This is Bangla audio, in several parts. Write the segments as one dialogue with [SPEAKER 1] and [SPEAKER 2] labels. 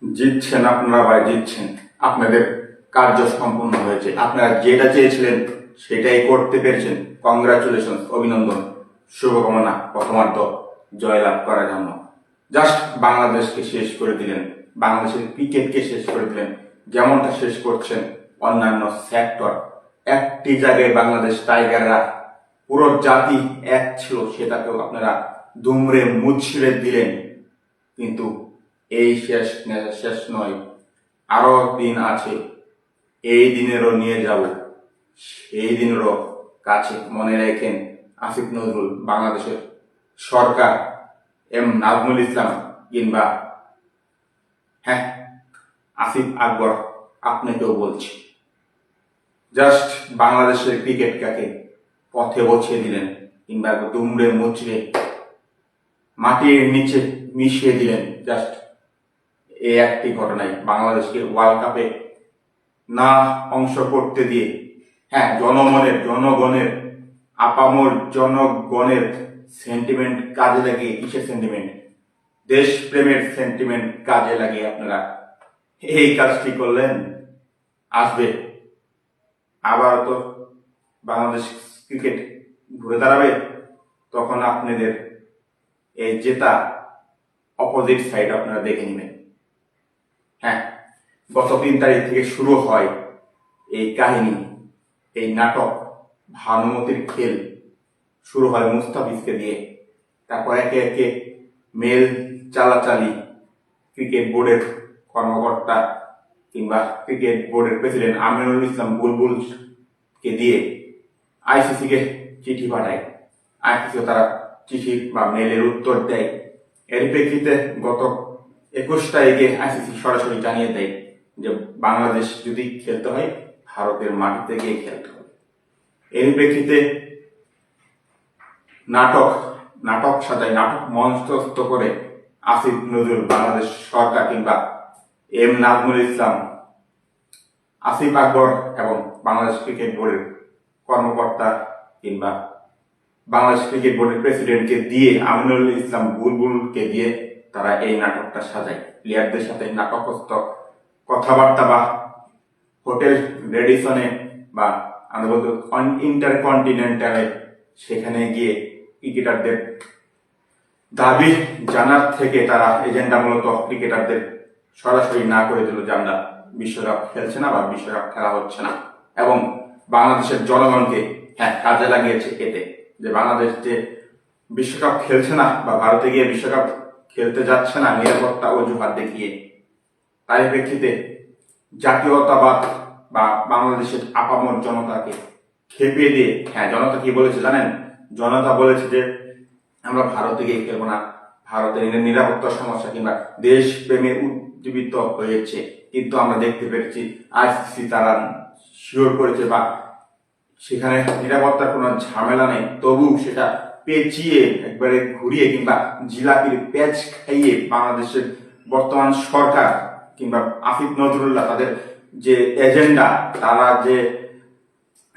[SPEAKER 1] জিতছেন আপনারা ভাই, জিতছেন। আপনাদের কার্য সম্পূর্ণ হয়েছে। আপনারা যেটা চেয়েছিলেন সেটাই করতে পেরেছেন। কংগ্রাচুলেশন, অভিনন্দন, শুভকামনা প্রথমার্ধ জয়লাভ করার জন্য। জাস্ট বাংলাদেশকে শেষ করে দিলেন, বাংলাদেশের ক্রিকেটকে শেষ করে দিলেন, যেমনটা শেষ করছেন অন্যান্য সেক্টর। একটি জায়গায় বাংলাদেশ টাইগাররা পুরো জাতি এক ছিল, সেটাকেও আপনারা দুমড়ে মুচড়ে দিলেন। কিন্তু এই শেষ নয়, আরো দিন আছে। এই দিনেরও নিয়ে যাব, সেই দিনেরও কাছে। মনে রাখেন, আসিফ নজরুল, বাংলাদেশের সরকার, নাজমুল ইসলাম কিংবা আসিফ আকবর, আপনাকেও বলছি, জাস্ট বাংলাদেশের ক্রিকেটটাকে পথে বসিয়ে দিলেন কিংবা দুমড়ে মুচড়ে মাটির নিচে মিশিয়ে দিলেন। জাস্ট এই একটি ঘটনায় বাংলাদেশকে ওয়ার্ল্ড কাপে না অংশ করতে দিয়ে, জনগণের আপামর জনগণের সেন্টিমেন্ট কাজে লাগিয়ে, কিসের সেন্টিমেন্ট? দেশপ্রেমের সেন্টিমেন্ট কাজে লাগিয়ে আপনারা এই কাজটি করলেন। আসবে আবার তো বাংলাদেশ ক্রিকেট ঘুরে দাঁড়াবে, তখন আপনাদের এই জেতা অপোজিট সাইড আপনারা দেখে নেবেন। গত 3 তারিখ থেকে শুরু হয় এই কাহিনী, এই নাটক ভানুমতির খেল। শুরু হয় মুস্তাফিজকে দিয়ে, তারপর একে একে মেল চালাচালি ক্রিকেট বোর্ডের কর্মকর্তা কিংবা ক্রিকেট বোর্ডের প্রেসিডেন্ট আমিনুল ইসলাম বুলবুলকে দিয়ে আইসিসি কে চিঠি পাঠায়। আইসিসি তারা চিঠি বা মেলের উত্তর দেয়। এর প্রেক্ষিতে গত 21 তারিখে আইসিসি সরাসরি জানিয়ে দেয় যে বাংলাদেশ যদি খেলতে হয় ভারতের মাটিতে গিয়ে খেলতে হবে। এর প্রেক্ষিতে নাটক সাজায়, নাটক মঞ্চস্থ করে আসিফ নজরুল, বাংলাদেশ সরকার কিংবা নাজমুল ইসলাম, আসিফ আকবর এবং বাংলাদেশ ক্রিকেট বোর্ডের কর্মকর্তা কিংবা বাংলাদেশ ক্রিকেট বোর্ডের প্রেসিডেন্টকে দিয়ে, আমিনুল ইসলাম বুলবুলকে দিয়ে তারা এই নাটকটা সাজায়। প্লেয়ারদের সাথে নাটকস্থ কথাবার্তা বা হোটেল রেডিসনে বা আমরা বলতে ইন্টারকন্টিনেন্টালে সেখানে গিয়ে ক্রিকেটারদের দাবি জানার থেকে তারা এজেন্ডা মূলত ক্রিকেটারদের সরাসরি না করে দিল যে আমরা বিশ্বকাপ খেলছে না বা বিশ্বকাপ খেলা হচ্ছে না। এবং বাংলাদেশের জনগণকে কাজে লাগিয়েছে এতে, যে বাংলাদেশ যে বিশ্বকাপ খেলছে না বা ভারতে গিয়ে বিশ্বকাপ খেলতে যাচ্ছে না নিরাপত্তা অজুহাত দেখিয়ে। তাই প্রেক্ষিতে জাতীয়তাবাদ বা বাংলাদেশের আপামর জনতাকে খেপিয়ে দিয়ে, জনতা কি বলেছে জানেন? জনতা বলেছে যে আমরা ভারতে গিয়ে খেলবো না, ভারতের নিরাপত্তার সমস্যা কিংবা দেশ প্রেমে উদ্দীপিত হয়েছে। কিন্তু আমরা দেখতে পেরেছি আইসিসি তারা শিওর করেছে বা সেখানে নিরাপত্তার কোনো ঝামেলা নেই, তবু সেটা পেঁচিয়ে একবারে ঘুরিয়ে কিংবা জিলাপির প্যাচ খাইয়ে বাংলাদেশের বর্তমান সরকার কিংবা আসিফ নজরুল্লাহ তাদের যে এজেন্ডা, তারা যে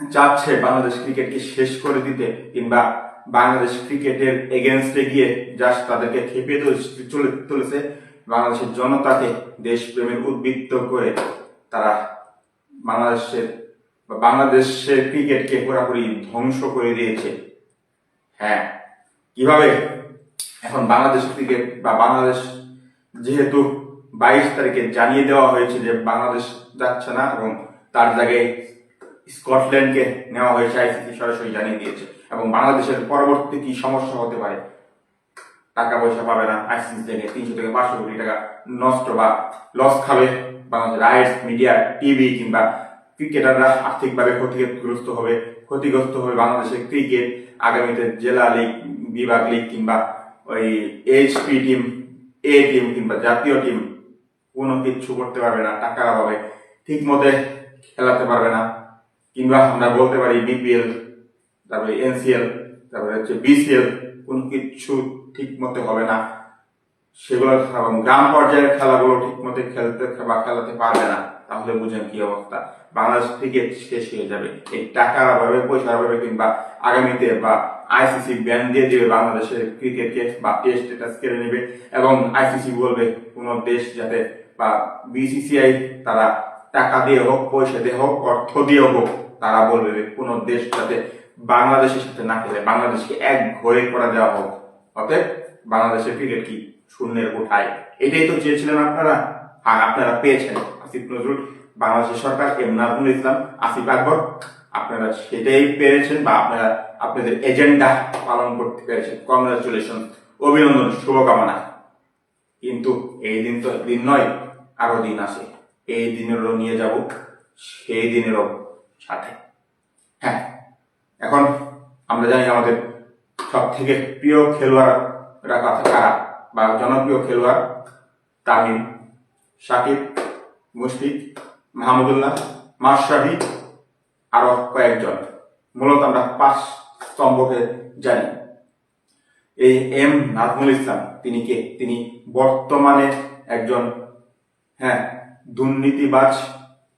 [SPEAKER 1] চাচ্ছে বাংলাদেশ ক্রিকেটকে শেষ করে দিতে কিংবা বাংলাদেশ ক্রিকেটের এগেনস্টে গিয়ে জাস্ট তাদেরকে খেপিয়ে তুলেছে। বাংলাদেশের জনতাকে দেশপ্রেমের উদ্বৃত্ত করে তারা বাংলাদেশের ক্রিকেটকে পুরোপুরি ধ্বংস করে দিয়েছে। কিভাবে? এখন বাংলাদেশ ক্রিকেট বা বাংলাদেশ যেহেতু 22 তারিখে জানিয়ে দেওয়া হয়েছে যে বাংলাদেশ যাচ্ছে না এবং তার জায়গায় স্কটল্যান্ডকে নেওয়া হয়েছে, আইসিসি সরাসরি জানিয়ে দিয়েছে। এবং বাংলাদেশের পরবর্তী কি সমস্যা হতে পারে? টাকা পয়সা পাবে না, আইসিসি থেকে 300 থেকে 500 কোটি টাকা নষ্ট বা লস খাবে বাংলাদেশের রাইটস, মিডিয়া, টিভি কিংবা ক্রিকেটাররা আর্থিকভাবে ক্ষতিগ্রস্ত হবে বাংলাদেশের ক্রিকেট। আগামীতে জেলা লীগ, বিভাগ লীগ কিংবা ওই এইচপি টিম, এ টিম কিংবা জাতীয় টিম কোনো কিছু করতে পারবে না, টাকার অভাবে ঠিক মতে খেলাতে পারবে না। কিংবা আমরা বলতে পারি বিপিএল, তারপরে এনসিএল, তারপরে হচ্ছে বিসিএল, কোনো কিছু ঠিক মতো হবে না সেগুলো। এবং গ্রাম পর্যায়ের খেলাগুলো ঠিক মতো খেলাতে পারবে না। তাহলে বুঝেন কি অবস্থা, বাংলাদেশ ক্রিকেট শেষ হয়ে যাবে এই টাকার অভাবে, পয়সার অভাবে কিংবা আগামীতে বা আইসিসি ব্যান দিয়ে দিবে বাংলাদেশের ক্রিকেটকে বা টেস্ট স্ট্যাটাস কেড়ে নেবে, এবং আইসিসি বলবে কোন দেশ যাতে বা বিসিসিআই তারা টাকা দিয়ে হোক, পয়সা দিয়ে হোক, অর্থ দিয়ে হোক, তারা বলবে কোন দেশ যাতে বাংলাদেশের সাথে না খেলে বাংলাদেশকে এক ঘরে করে দেওয়া হোক। অতএব বাংলাদেশের ক্রিকেট কি শূন্যের কোঠায়? এটাই তো চেয়েছিলেন আপনারা, আর আপনারা পেয়েছেন। আসিফ নজরুল, বাংলাদেশের সরকার, এম নাজমুল ইসলাম, আসিফ আকবর, আপনারা সেটাই পেরেছেন বা আপনারা আপনাদের এজেন্ডা পালন করতে পেরেছেন। কংগ্রাচুলেশন, অভিনন্দন, শুভকামনা। কিন্তু এই দিন তো দিন নয়, আরো দিন আসে। এই দিনেরও নিয়ে যাব, সেই দিনেরও সাথে। হ্যাঁ, এখন আমরা জানি আমাদের সব থেকে প্রিয় খেলোয়াড়রা কারা বা জনপ্রিয় খেলোয়াড় তামিম, সাকিব, মুশফিক, মাহমুদুল্লাহ, মাশরাফি, আরো কয়েকজন। মূলত আমরা 5 স্তম্ভকে জানি। এই এম নাজমুল ইসলাম তিনি কে? তিনি বর্তমানে একজন দুর্নীতিবাজ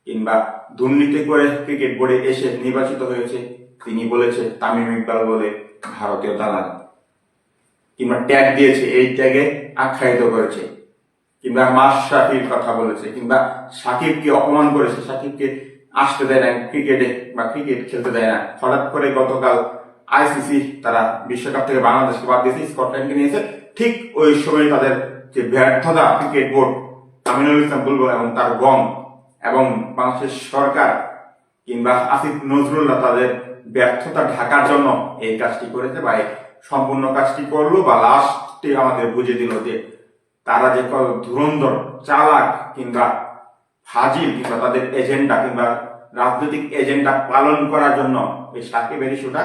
[SPEAKER 1] কিংবা দুর্নীতি করে ক্রিকেট বোর্ডে এসে নির্বাচিত হয়েছে। তিনি বলেছে তামিম ইকবাল বলে ভারতীয় দালাল, কিংবা ট্যাগ দিয়েছে, এই ট্যাগে আখ্যায়িত করেছে, কিংবা মাশরাফির কথা বলেছে, কিংবা সাকিবকে অপমান করেছে, সাকিবকে আসতে দেয় না ক্রিকেটে বা ক্রিকেট খেলতে দেয় না। হঠাৎ করে গতকাল আইসিসি তারা বিশ্বকাপ থেকে বাংলাদেশকে বাদ দিয়েছে, স্কটল্যান্ডকে নিয়েছে। ঠিক ওই সময় তাদের যে ব্যর্থতা, ক্রিকেট বোর্ড, আমিনুল ইসলাম বুলবুল এবং তার গং এবং বাংলাদেশের সরকার কিংবা আসিফ নজরুল্লাহ তাদের ব্যর্থতা ঢাকার জন্য এই কাজটি করেছে বা সম্পূর্ণ কাজটি করলো, বা লাস্টে আমাদের বুঝিয়ে দিল যে তারা যে ধুরন্ধর, চালাক কিংবা ফাজিল, কিংবা তাদের এজেন্ডা কিংবা রাজনৈতিক এজেন্ডা পালন করার জন্য এই সাকিবের ইস্যুটা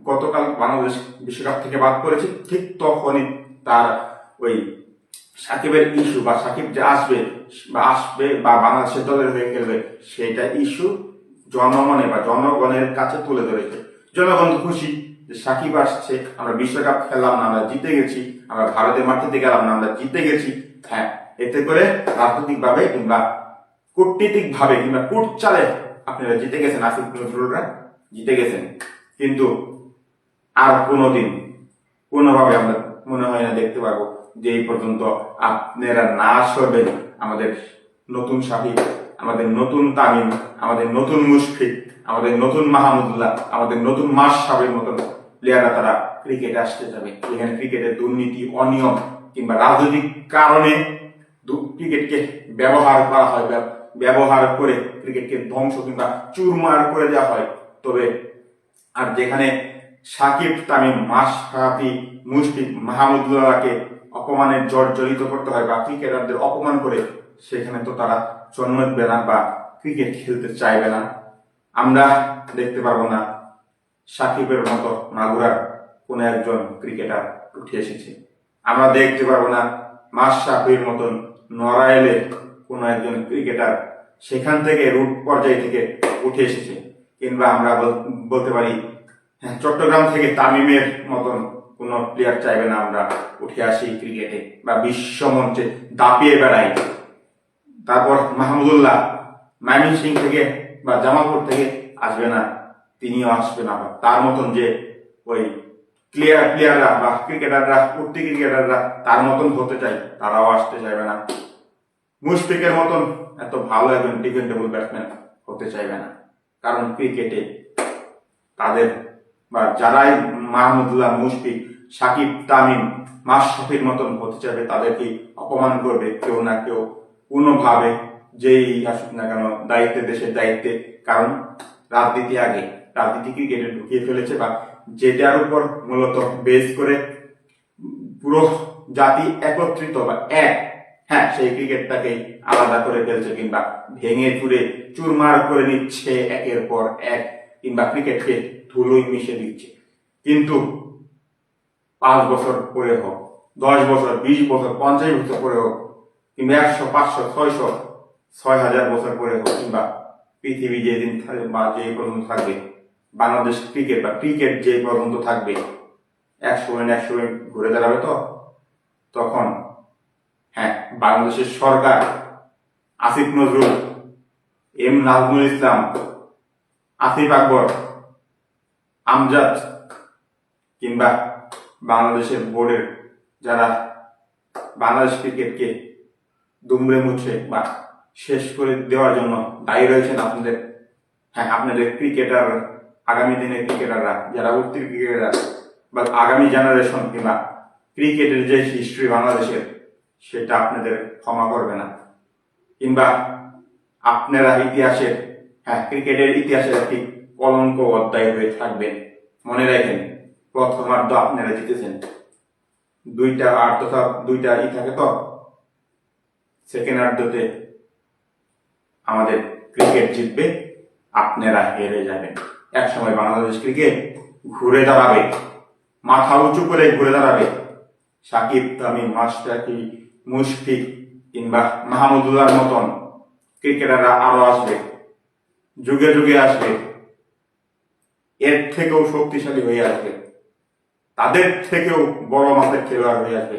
[SPEAKER 1] গতকাল বাংলাদেশ বিশ্বকাপ থেকে বাদ করেছে। ঠিক তখনই তার ওই সাকিবের ইস্যু বা সাকিব যে আসবে বা বাংলাদেশের দলের হয়ে খেলবে, সেটা ইস্যু জনমনে বা জনগণের কাছে তুলে ধরেছে। জনগণ খুশি যে সাকিব আসছে, আমরা বিশ্বকাপ খেললাম না, আমরা জিতে গেছি, আমরা ভারতের মাটিতে গেলাম না, আমরা জিতে গেছি। হ্যাঁ, এতে করে রাজনৈতিক ভাবে কিংবা কূটনীতিক ভাবে কিংবা কূটচালে আপনারা জিতে গেছেন, আসিফ নজরুলরা জিতে গেছেন। কিন্তু আর কোনোদিন কোনোভাবে আমরা মনে হয় না দেখতে পারবো যে এই পর্যন্ত আপনারা না সরবেন আমাদের নতুন সাকিব, আমাদের নতুন তামিম, আমাদের নতুন মুশফিক, আমাদের নতুন মাহমুদুল্লাহ, আমাদের নতুন মাশরাফির মতন প্লেয়াররা তারা ক্রিকেটে আসতে যাবে। এখানে ক্রিকেটের দুর্নীতি, অনিয়ম কিংবা রাজনৈতিক কারণে ক্রিকেটকে ব্যবহার করা হয়, ব্যবহার করে ক্রিকেটকে ধ্বংস কিংবা চুরমার করে দেওয়া হয়। তবে আর যেখানে সাকিব, তামিম, মাশরাফি, মুশফিক, মাহমুদুল্লাহকে অপমানের জর্জরিত করতে হয় বা ক্রিকেটারদের অপমান করে, সেখানে তো তারা জন্মবে না বা ক্রিকেট খেলতে চাইবে না। আমরা দেখতে পারবো না সাকিবের মতো মাগুরার কোন একজন ক্রিকেটার উঠে এসেছে। আমরা দেখতে পারবো না মাশরাফির মতন নড়াইলে কোন একজন ক্রিকেটার সেখান থেকে রুট পর্যায় থেকে উঠে এসেছে। কিংবা আমরা বলতে পারি চট্টগ্রাম থেকে তামিমের মতন কোন প্লেয়ার চাইবে না আমরা উঠে আসি ক্রিকেটে বা বিশ্ব মঞ্চে দাপিয়ে বেড়াই। তারপর মাহমুদুল্লাহ ময়মনসিংহ থেকে বা জামালপুর থেকে আসবে না, তিনিও আসবে না। তার মতন যে ওই প্লেয়াররা বা ক্রিকেটাররা, উঠতি ক্রিকেটাররা তার মতন হতে চাই, তারাও আসতে চাইবে না। মুশফিকের মতন এত ভালো একজন ডিফেন্ডেবল ব্যাটসম্যান হতে চাইবে না। কারণ ক্রিকেটে তাদের বা যারাই মাহমুদুল্লাহ, মুশফিক, সাকিব, তামিম, মাশরাফির মতন হতে চাইবে, তাদেরকে অপমান করবে কেউ না কেউ কোনোভাবে, যেই আসুক না কেন দায়িত্বে, দেশের দায়িত্বে। কারণ রাজনীতি আগে, রাজনীতি ক্রিকেটে ঢুকিয়ে ফেলেছে বা যেটার উপর মূলত বেস করে পুরো জাতি একত্রিত বা এক, সেই ক্রিকেটটাকে আলাদা করে ফেলছে কিংবা ভেঙে চুরে চুরমার করে নিচ্ছে একের পর এক, কিংবা ক্রিকেটকে ধুলোয় মিশে দিচ্ছে। কিন্তু 5 বছর পরে হোক, 10 বছর, 20 বছর, 50 বছর পরে হোক, কিংবা 100, 500, 600, 6000 বছর পরে হোক, কিংবা পৃথিবী যেদিন বা যে পর্যন্ত থাকবে, বাংলাদেশ ক্রিকেট বা ক্রিকেট যে পর্যন্ত থাকবে, 100 ঘুরে দাঁড়াবে। তো তখন বাংলাদেশের সরকার, আসিফ নজরুল, এম নাজমুল ইসলাম, আসিফ আকবর, আমজাদ কিংবা বাংলাদেশের বোর্ডের যারা বাংলাদেশ ক্রিকেটকে দুমড়ে মুছে বা শেষ করে দেওয়ার জন্য দায়ী রয়েছেন আপনাদের ক্রিকেটার, আগামী দিনের ক্রিকেটাররা, যারা উঠতি ক্রিকেটার বা আগামী জেনারেশন কিংবা ক্রিকেটের যে হিস্ট্রি বাংলাদেশের, সেটা আপনাদের ক্ষমা করবে না। কিংবা আপনারা ইতিহাসের, ক্রিকেটের ইতিহাসের একটি কলঙ্ক অধ্যায় হয়ে থাকবেন। মনে রাখেন, প্রথমার্ধ আপনারা জিতেছেন, দুইটা থাকে তো, সেকেন্ডার্ধতে আমাদের ক্রিকেট জিতবে, আপনারা হেরে যাবেন। এক সময় বাংলাদেশ ক্রিকেট ঘুরে দাঁড়াবে, মাথা উঁচু করে ঘুরে দাঁড়াবে। সাকিব, তামিম, মাশরাফি, মুশফিক কিংবা মাহমুদুল্লাহর মতন ক্রিকেটাররা আরো আসবে, যুগে যুগে আসবে, এর থেকেও শক্তিশালী হয়ে আসবে, তাদের থেকেও বড় মাপের খেলোয়াড় হয়ে আসবে।